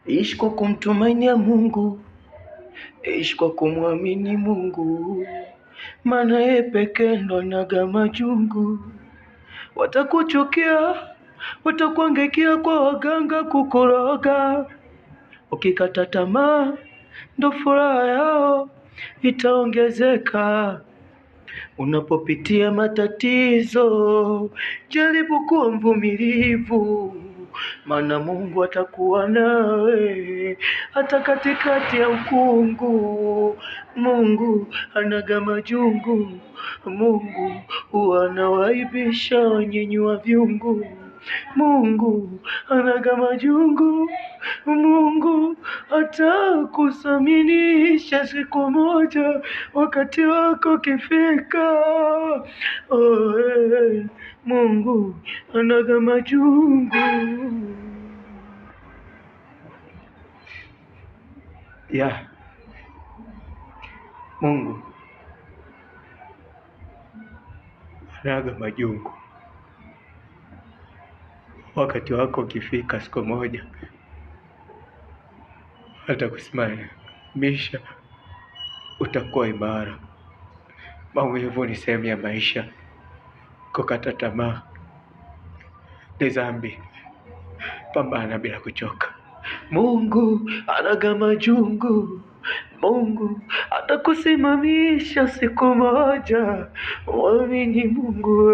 Ishi kwa kumtumainia Mungu, ishi kwa kumwamini Mungu, maana yeye pekee ndo anaga majungu. Watakuchukia, watakuangaikia kwa waganga kukoroga. Ukikata tamaa, ndo furaha yao itaongezeka. Unapopitia matatizo, jaribu kuwa mvumilivu, maana Mungu atakuwa nawe hata katikati ya ukungu. Mungu anaga majungu, Mungu huwa anawaibisha wanyenyua vyungu. Mungu anaga majungu, Mungu atakusaminisha siku moja wakati wako kifika. Oh, hey, Mungu anaga majungu. Mungu anaga majungu. Wakati wako ukifika, siku moja atakusimamisha, utakuwa imara. Maumivu ni sehemu ya maisha. Kukata tamaa ni dhambi. Pambana bila kuchoka. Mungu anaga majungu, Mungu atakusimamisha siku moja. Mwamini Mungu.